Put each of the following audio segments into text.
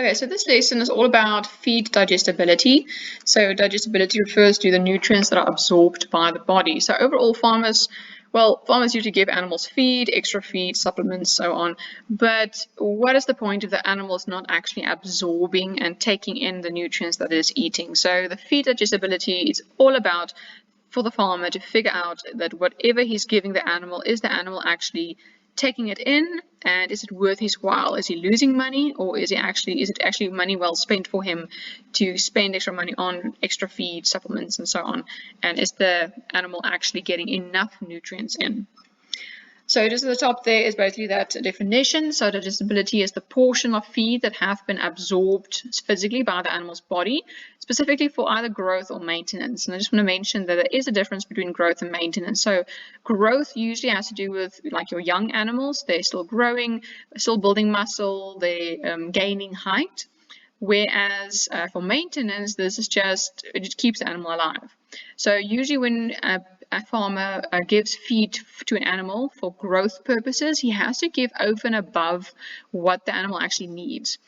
Okay, so this lesson is all about feed digestibility. So digestibility refers to the nutrients that are absorbed by the body. So overall, farmers usually give animals feed, extra feed, supplements, so on. But what is the point if the animal is not actually absorbing and taking in the nutrients that it is eating? So the feed digestibility is all about for the farmer to figure out that whatever he's giving the animal, is the animal actually taking it in, and is it worth his while? Is he losing money, or is it actually money well spent for him to spend extra money on extra feed, supplements, and so on? And is the animal actually getting enough nutrients in? So just at the top there is basically that definition. So digestibility is the portion of feed that have been absorbed physically by the animal's body, specifically for either growth or maintenance. And I just want to mention that there is a difference between growth and maintenance. So growth usually has to do with like your young animals. They're still growing, still building muscle, they're gaining height. Whereas for maintenance, this is just, it keeps the animal alive. So usually when a farmer gives feed to an animal for growth purposes, he has to give over and above what the animal actually needs.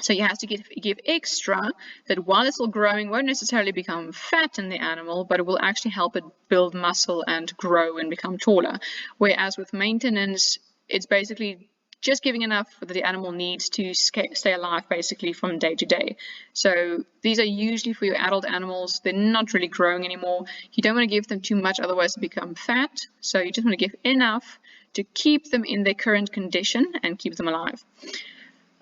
So he has to give extra that while it's still growing won't necessarily become fat in the animal, but it will actually help it build muscle and grow and become taller. Whereas with maintenance, it's basically just giving enough that the animal needs to stay alive basically from day to day. So these are usually for your adult animals. They're not really growing anymore. You don't want to give them too much, otherwise they become fat. So you just want to give enough to keep them in their current condition and keep them alive.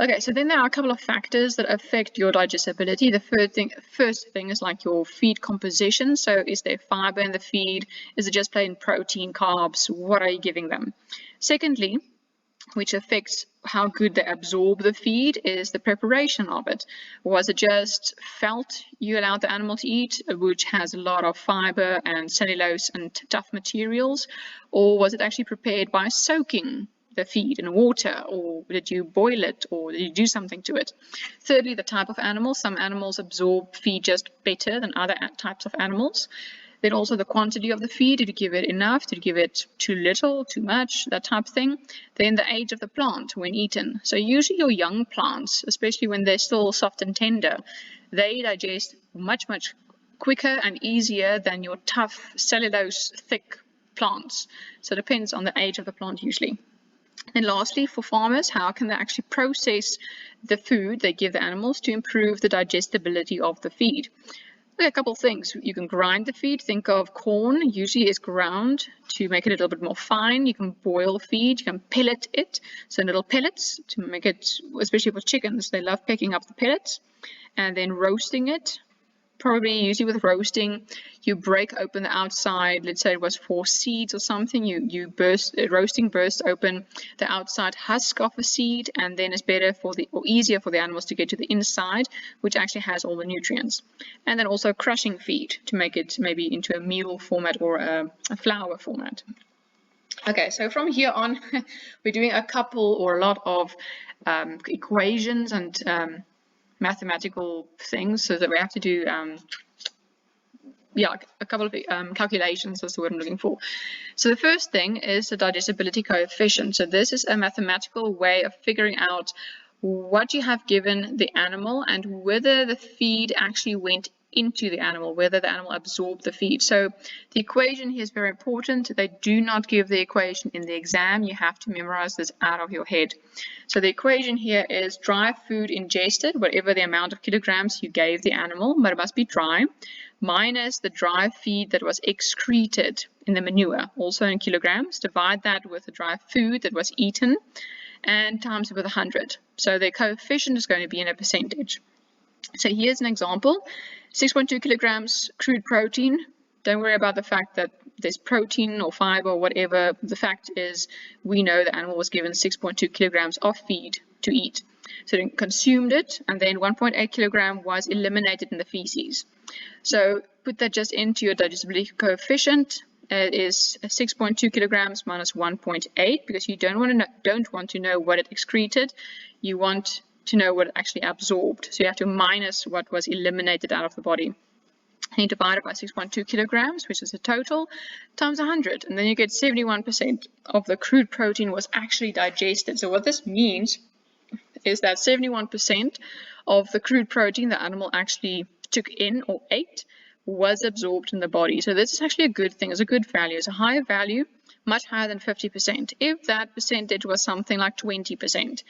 Okay, so then there are a couple of factors that affect your digestibility. The first thing is like your feed composition. So is there fiber in the feed? Is it just plain protein, carbs? What are you giving them? Secondly, which affects how good they absorb the feed, is the preparation of it. Was it just felt you allowed the animal to eat, which has a lot of fiber and cellulose and tough materials, or was it actually prepared by soaking the feed in water, or did you boil it, or did you do something to it? Thirdly, the type of animal. Some animals absorb feed just better than other types of animals. Then also the quantity of the feed. Did you give it enough? Did you give it too little, too much, that type of thing? Then the age of the plant when eaten. So usually your young plants, especially when they're still soft and tender, they digest much, much quicker and easier than your tough, cellulose, thick plants. So it depends on the age of the plant usually. And lastly, for farmers, how can they actually process the food they give the animals to improve the digestibility of the feed? A couple of things. You can grind the feed. Think of corn, usually is ground to make it a little bit more fine. You can boil feed, you can pellet it, so in little pellets to make it, especially for chickens, they love picking up the pellets, and then roasting it. Probably usually with roasting, you break open the outside. Let's say it was for seeds or something. Roasting bursts open the outside husk of a seed, and then it's better or easier for the animals to get to the inside, which actually has all the nutrients. And then also crushing feed to make it maybe into a meal format or a flour format. Okay, so from here on, we're doing a couple or a lot of equations and mathematical things, so that we have to do a couple of calculations. That's the word I'm looking for. So the first thing is the digestibility coefficient. So this is a mathematical way of figuring out what you have given the animal and whether the feed actually went into the animal, whether the animal absorbed the feed. So the equation here is very important. They do not give the equation in the exam. You have to memorize this out of your head. So the equation here is dry food ingested, whatever the amount of kilograms you gave the animal, but it must be dry, minus the dry feed that was excreted in the manure, also in kilograms. Divide that with the dry food that was eaten and times it with 100. So the coefficient is going to be in a percentage. So here's an example, 6.2 kilograms crude protein. Don't worry about the fact that there's protein or fiber or whatever. The fact is we know the animal was given 6.2 kilograms of feed to eat. So it consumed it, and then 1.8 kilogram was eliminated in the feces. So put that just into your digestibility coefficient. It is 6.2 kilograms minus 1.8, because you don't want to know what it excreted. You want to know what it actually absorbed. So you have to minus what was eliminated out of the body. And you divide it by 6.2 kilograms, which is the total, times 100. And then you get 71% of the crude protein was actually digested. So what this means is that 71% of the crude protein the animal actually took in or ate was absorbed in the body. So this is actually a good thing. It's a good value. It's a higher value, much higher than 50%. If that percentage was something like 20%,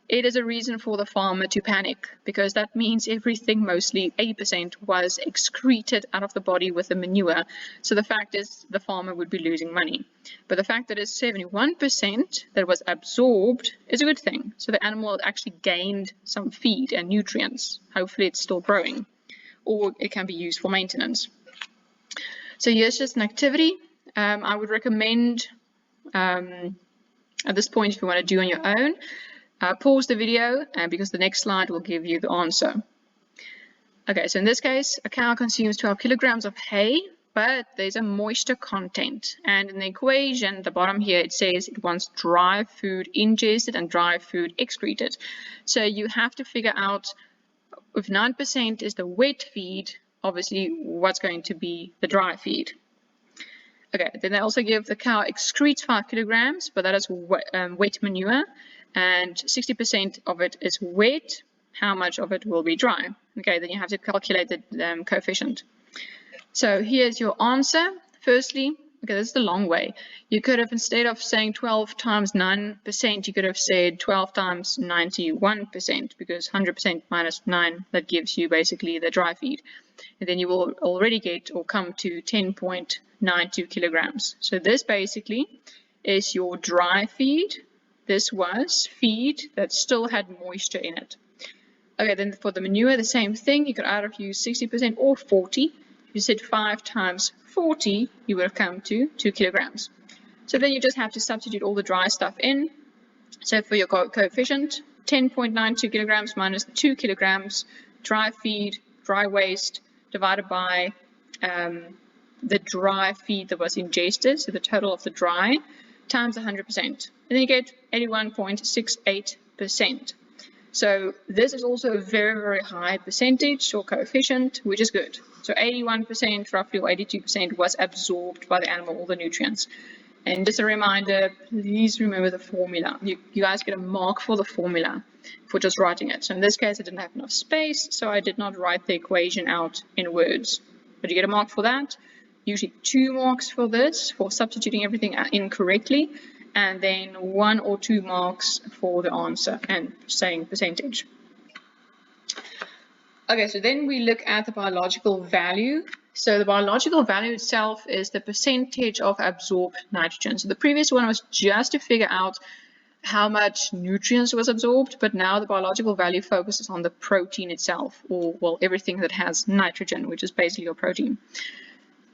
it is a reason for the farmer to panic, because that means everything, mostly 80%, was excreted out of the body with the manure. So the fact is the farmer would be losing money. But the fact that it's 71% that was absorbed is a good thing. So the animal actually gained some feed and nutrients. Hopefully it's still growing, or it can be used for maintenance. So here's just an activity. I would recommend at this point, if you want to do on your own, pause the video because the next slide will give you the answer. Okay, so in this case, a cow consumes 12 kilograms of hay, but there's a moisture content. And in the equation at the bottom here, it says it wants dry food ingested and dry food excreted. So you have to figure out if 9% is the wet feed, obviously what's going to be the dry feed. Okay, then they also give the cow excretes 5 kilograms, but that is wet manure, and 60% of it is wet. How much of it will be dry? Okay, then you have to calculate the coefficient. So here's your answer. Firstly, okay, this is the long way. You could have, instead of saying 12 times 9%, you could have said 12 times 91%, because 100% minus 9, that gives you basically the dry feed. And then you will already get or come to 10.92 kilograms. So this basically is your dry feed. This was feed that still had moisture in it. Okay, then for the manure, the same thing. You could either use 60% or 40. If you said 5 times 40, you would have come to 2 kilograms. So then you just have to substitute all the dry stuff in. So for your coefficient, 10.92 kilograms minus 2 kilograms dry feed, dry waste, divided by the dry feed that was ingested, so the total of the dry, times 100%. And then you get 81.68%. So this is also a very, very high percentage or coefficient, which is good. So 81%, roughly, or 82% was absorbed by the animal, all the nutrients. And just a reminder, please remember the formula. You guys get a mark for the formula for just writing it. So in this case, I didn't have enough space, so I did not write the equation out in words. But you get a mark for that. Usually 2 marks for this, for substituting everything incorrectly, and then 1 or 2 marks for the answer and saying percentage. Okay, so then we look at the biological value. So the biological value itself is the percentage of absorbed nitrogen. So the previous one was just to figure out how much nutrients was absorbed, but now the biological value focuses on the protein itself, or, well, everything that has nitrogen, which is basically your protein.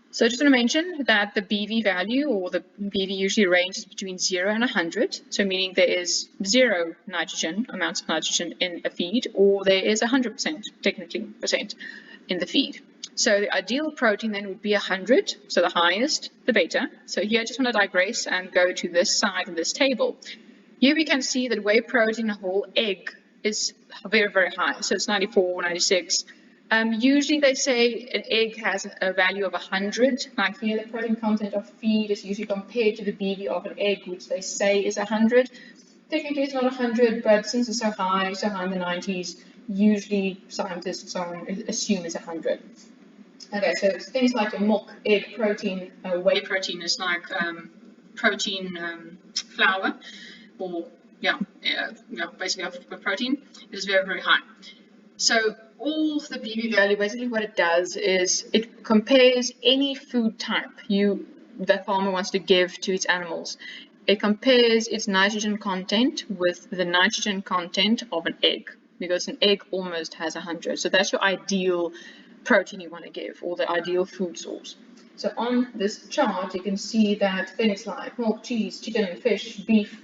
So I just want to mention that the BV value, or the BV, usually ranges between 0 and 100. So meaning there is 0 amounts of nitrogen in a feed, or there is 100%, technically, percent in the feed. So the ideal protein then would be 100. So the highest, the better. So here I just want to digress and go to this side of this table. Here we can see that whey protein, a whole egg, is very, very high. So it's 94, 96. Usually they say an egg has a value of 100. Like here, the protein content of feed is usually compared to the BV of an egg, which they say is 100. Technically, it's not 100, but since it's so high in the 90s, usually scientists and so on assume it's 100. Okay, so things like a milk, egg protein, whey protein is like protein flour, or basically a protein, is very, very high. So all the BV value, basically what it does is it compares any food type the farmer wants to give to its animals. It compares its nitrogen content with the nitrogen content of an egg, because an egg almost has 100. So that's your ideal protein you want to give, or the ideal food source. So on this chart, you can see that things like milk, cheese, chicken, fish, beef,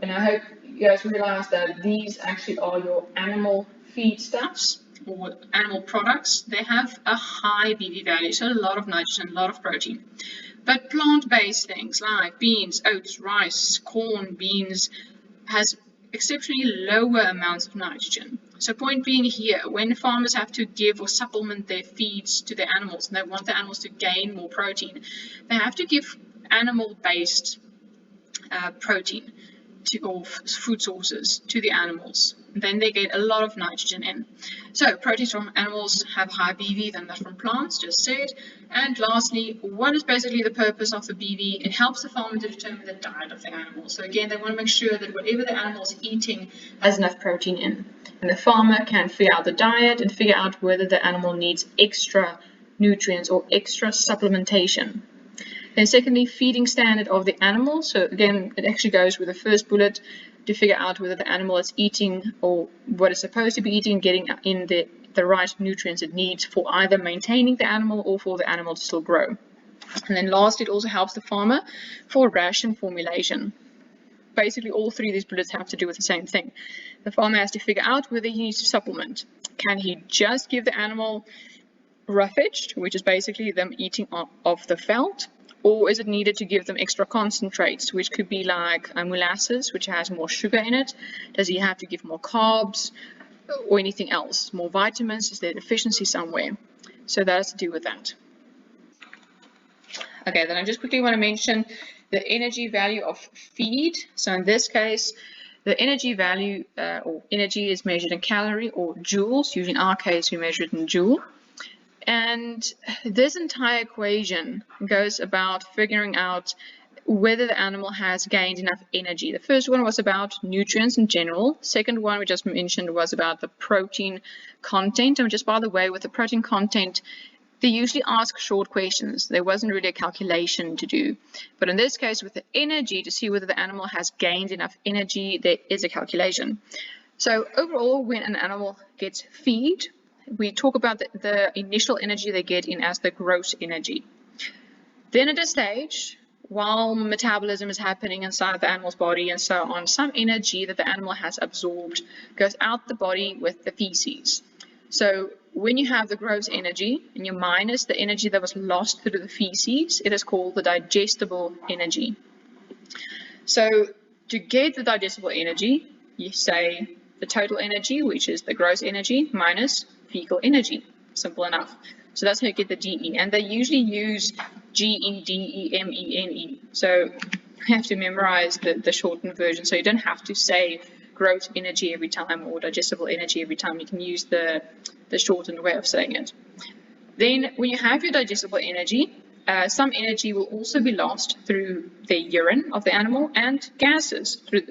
and I hope you guys realize that these actually are your animal feedstuffs or animal products. They have a high BV value, so a lot of nitrogen, a lot of protein. But plant-based things like beans, oats, rice, corn, beans has exceptionally lower amounts of nitrogen. So point being here, when farmers have to give or supplement their feeds to their animals, and they want the animals to gain more protein, they have to give animal-based protein. or food sources to the animals. Then they get a lot of nitrogen in. So proteins from animals have higher BV than that from plants, just said. And lastly, what is basically the purpose of the BV? It helps the farmer to determine the diet of the animal. So again, they want to make sure that whatever the animal is eating has enough protein in. And the farmer can figure out the diet and figure out whether the animal needs extra nutrients or extra supplementation. Then secondly, feeding standard of the animal. So again, it actually goes with the first bullet to figure out whether the animal is eating or what it's supposed to be eating, getting in the right nutrients it needs for either maintaining the animal or for the animal to still grow. And then last, it also helps the farmer for ration formulation. Basically, all three of these bullets have to do with the same thing. The farmer has to figure out whether he needs to supplement. Can he just give the animal roughage, which is basically them eating off the felt? Or is it needed to give them extra concentrates, which could be like molasses, which has more sugar in it? Does he have to give more carbs or anything else? More vitamins? Is there a deficiency somewhere? So that has to do with that. Okay, then I just quickly want to mention the energy value of feed. So in this case, the energy value or energy is measured in calorie or joules. Usually in our case, we measure it in joule. And this entire equation goes about figuring out whether the animal has gained enough energy. The first one was about nutrients in general. The second one we just mentioned was about the protein content. And just by the way, with the protein content, they usually ask short questions. There wasn't really a calculation to do. But in this case, with the energy, to see whether the animal has gained enough energy, there is a calculation. So overall, when an animal gets feed, we talk about the initial energy they get in as the gross energy. Then at a stage, while metabolism is happening inside the animal's body and so on, some energy that the animal has absorbed goes out the body with the feces. So when you have the gross energy and you minus the energy that was lost through the feces, it is called the digestible energy. So to get the digestible energy, you say the total energy, which is the gross energy, minus fecal energy. Simple enough. So that's how you get the DE. And they usually use GEDEMENE. So you have to memorize the shortened version. So you don't have to say gross energy every time or digestible energy every time. You can use the shortened way of saying it. Then when you have your digestible energy, some energy will also be lost through the urine of the animal and gases through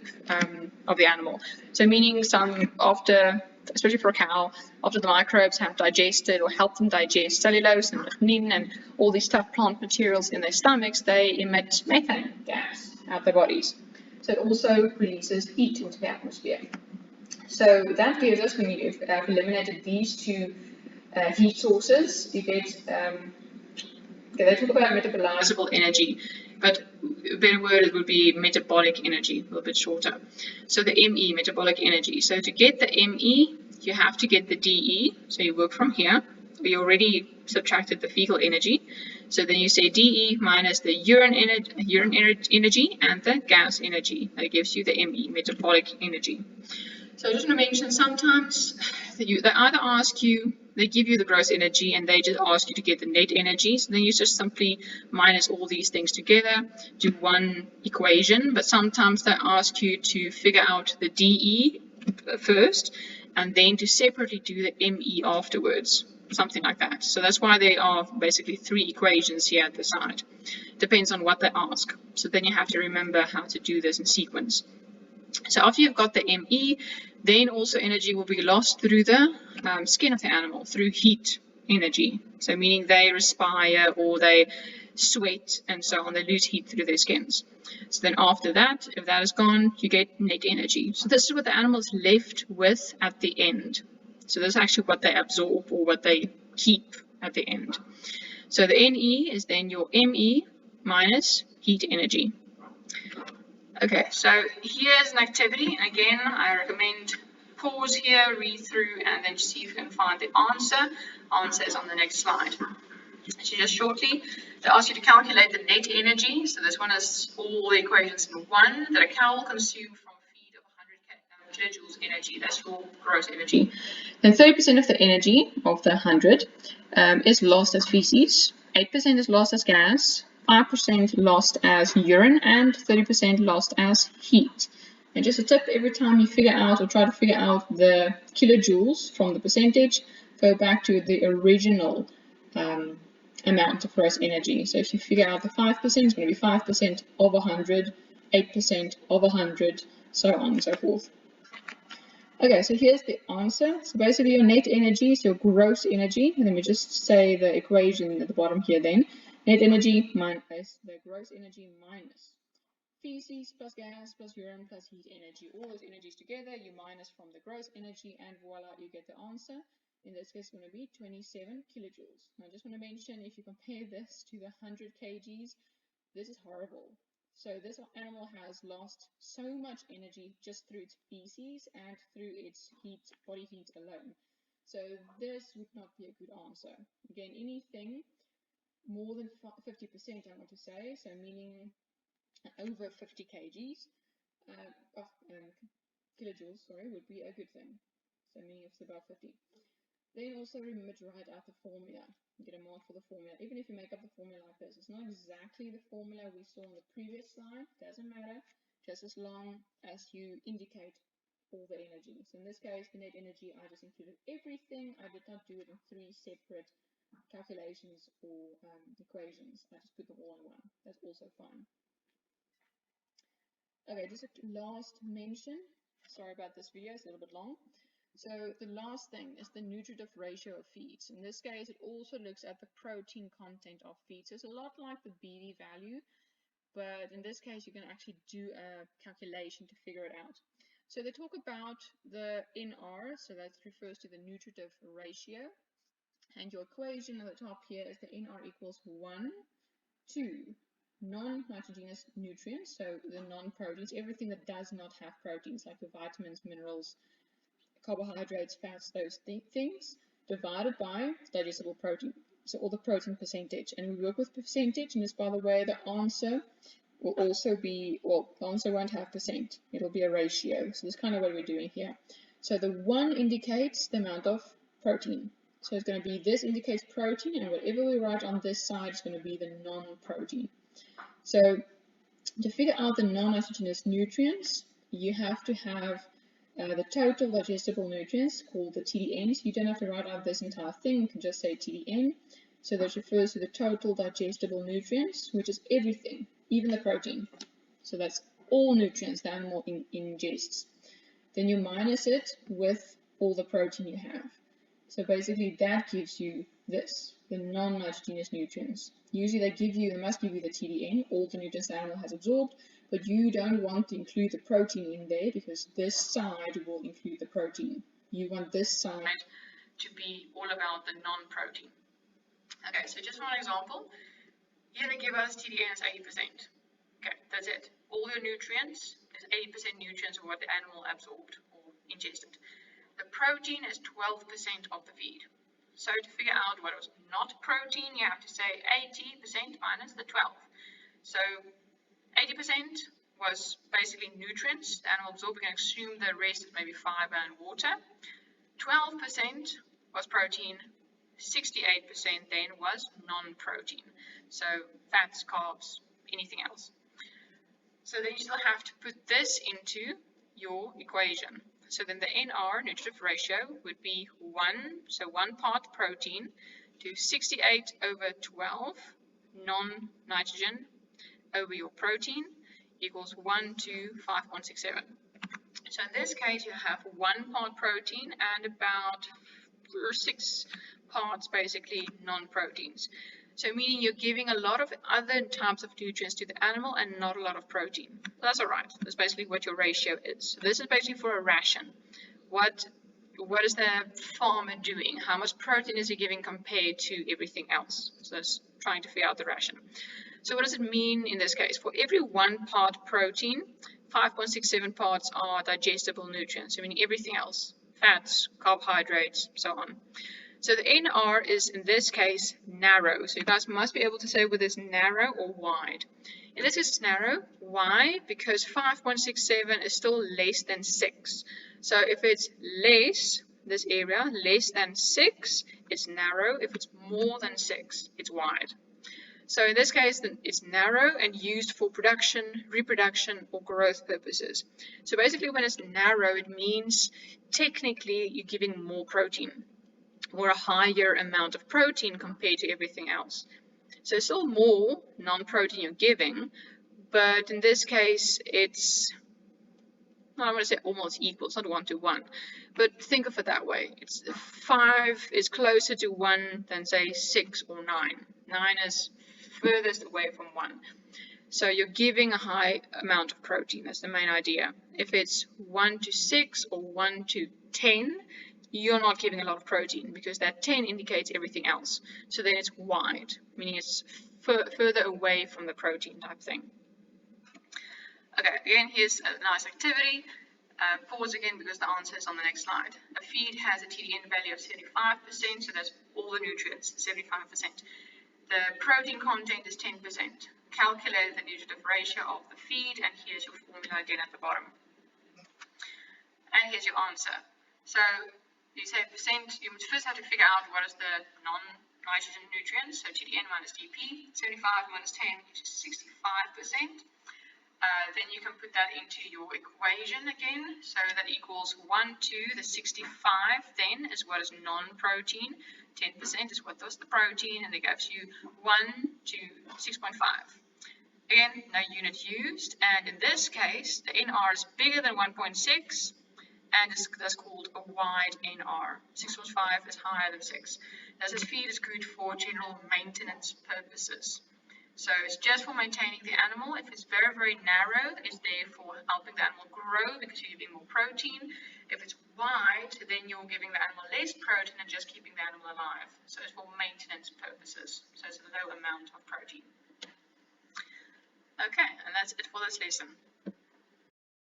of the animal. So meaning some after, especially for a cow, after the microbes have digested or helped them digest cellulose and lignin and all these tough plant materials in their stomachs, they emit methane gas out their bodies. So it also releases heat into the atmosphere. So that gives us, when you've eliminated these two heat sources, you get, they talk about metabolizable energy, but a better word would be metabolic energy, a little bit shorter. So the ME, metabolic energy. So to get the ME, you have to get the DE. So you work from here. We already subtracted the fecal energy. So then you say DE minus the urine energy and the gas energy. That gives you the ME, metabolic energy. So I just want to mention sometimes they either ask you, they give you the gross energy and they just ask you to get the net energy. So then you just simply minus all these things together, do one equation. But sometimes they ask you to figure out the DE first and then to separately do the ME afterwards, something like that. So that's why there are basically three equations here at the side. Depends on what they ask. So then you have to remember how to do this in sequence. So after you've got the ME, then also energy will be lost through the skin of the animal, through heat energy. So meaning they respire or they sweat and so on, they lose heat through their skins. So then after that, if that is gone, you get net energy. So this is what the animal is left with at the end. So this is actually what they absorb or what they keep at the end. So the NE is then your ME minus heat energy. Okay, so here's an activity. Again, I recommend pause here, read through, and then see if you can find the answer. Answer is on the next slide. So just shortly, they ask you to calculate the net energy. So this one is all the equations in one, that a cow will consume from feed of 100 kilojoules energy. That's your gross energy. Then 30% of the energy of the 100 is lost as feces, 8% is lost as gas, 5% lost as urine, and 30% lost as heat. And just a tip, every time you figure out or try to figure out the kilojoules from the percentage, go back to the original amount of gross energy. So if you figure out the 5%, it's going to be 5% of 100, 8% of 100, so on and so forth. Okay, so here's the answer. So basically your net energy is your gross energy. And let me just say the equation at the bottom here then. Net energy minus the gross energy minus feces plus gas plus urine plus heat energy. All those energies together, you minus from the gross energy, and voila, you get the answer. In this case, it's going to be 27 kilojoules. Now, I just want to mention, if you compare this to the 100 kgs, this is horrible. So this animal has lost so much energy just through its feces and through its body heat alone. So this would not be a good answer. Again, anything more than 50%, I want to say, so meaning over 50 kgs, kilojoules, sorry, would be a good thing. So meaning it's about 50. Then also remember to write out the formula. Get a mark for the formula. Even if you make up the formula like this, it's not exactly the formula we saw on the previous slide. Doesn't matter, just as long as you indicate all the energy. So in this case, the net energy, I just included everything. I did not do it in 3 separate calculations or equations. I just put them all in one. That's also fine. Okay, just a last mention. Sorry about this video, it's a little bit long. So the last thing is the nutritive ratio of feeds. In this case, it also looks at the protein content of feeds. So it's a lot like the BD value, but in this case, you can actually do a calculation to figure it out. So they talk about the NR, so that refers to the nutritive ratio. And your equation at the top here is the NR equals 1 to non-nitrogenous nutrients, so the non-proteins, everything that does not have proteins, like your vitamins, minerals, carbohydrates, fats, those things, divided by digestible protein, so all the protein percentage. And we work with percentage, and this, by the way, the answer will also be, well, the answer won't have percent, it'll be a ratio. So this is kind of what we're doing here. So the 1 indicates the amount of protein. So it's going to be, this indicates protein, and whatever we write on this side is going to be the non-protein. So to figure out the non-nitrogenous nutrients, you have to have the total digestible nutrients, called the TDNs. You don't have to write out this entire thing, you can just say TDN. So this refers to the total digestible nutrients, which is everything, even the protein. So that's all nutrients the animal ingests. Then you minus it with all the protein you have. So basically that gives you this, the non-nitrogenous nutrients. Usually they must give you the TDN, all the nutrients the animal has absorbed, but you don't want to include the protein in there because this side will include the protein. You want this side to be all about the non-protein. Okay, so just one example. Here they give us TDN as 80%. Okay, that's it. All your nutrients is 80% nutrients of what the animal absorbed or ingested. The protein is 12% of the feed. So to figure out what was not protein, you have to say 80% minus the 12. So 80% was basically nutrients the animal absorbed. We can assume the rest is maybe fiber and water. 12% was protein. 68% then was non-protein. So fats, carbs, anything else. So then you still have to put this into your equation. So then the NR, nutritive ratio, would be 1, so 1 part protein to 68 over 12 non-nitrogen over your protein equals 1 to 5.67. So in this case, you have 1 part protein and about 6 parts basically non-proteins. So meaning you're giving a lot of other types of nutrients to the animal and not a lot of protein. That's all right. That's basically what your ratio is. So this is basically for a ration. What is the farmer doing? How much protein is he giving compared to everything else? So that's trying to figure out the ration. So what does it mean in this case? For every 1 part protein, 5.67 parts are digestible nutrients, so meaning everything else, fats, carbohydrates, so on. So the NR is, in this case, narrow. So you guys must be able to say whether it's narrow or wide. In this case, it's narrow. Why? Because 5.67 is still less than 6. So if it's less, this area, less than 6, it's narrow. If it's more than 6, it's wide. So in this case, it's narrow and used for production, reproduction, or growth purposes. So basically when it's narrow, it means technically you're giving more protein or a higher amount of protein compared to everything else. So it's still more non-protein you're giving, but in this case, it's, I want to say almost equal. It's not 1-to-1, but think of it that way. It's 5 is closer to 1 than say 6 or 9. 9 is furthest away from 1. So you're giving a high amount of protein. That's the main idea. If it's 1-to-6 or 1-to-10, you're not giving a lot of protein because that 10 indicates everything else. So then it's wide, meaning it's further away from the protein type thing. Okay, again, here's a nice activity. Pause again because the answer is on the next slide. A feed has a TDN value of 75%, so that's all the nutrients, 75%. The protein content is 10%. Calculate the nutritive ratio of the feed, and here's your formula again at the bottom. And here's your answer. So you say percent, you first have to figure out what is the non-nitrogen nutrients, so TDN minus DP, 75 minus 10, which is 65%. Then you can put that into your equation again. So that equals 1 to the 65 then is what is non-protein. 10% is what was the protein, and it gives you 1 to 6.5. Again, no unit used. And in this case, the NR is bigger than 1.6, and that's called a wide NR. 6.5 is higher than 6. As this feed is good for general maintenance purposes. So it's just for maintaining the animal. If it's very, very narrow, it's there for helping the animal grow because you're giving more protein. If it's wide, then you're giving the animal less protein and just keeping the animal alive. So it's for maintenance purposes. So it's a low amount of protein. Okay, and that's it for this lesson.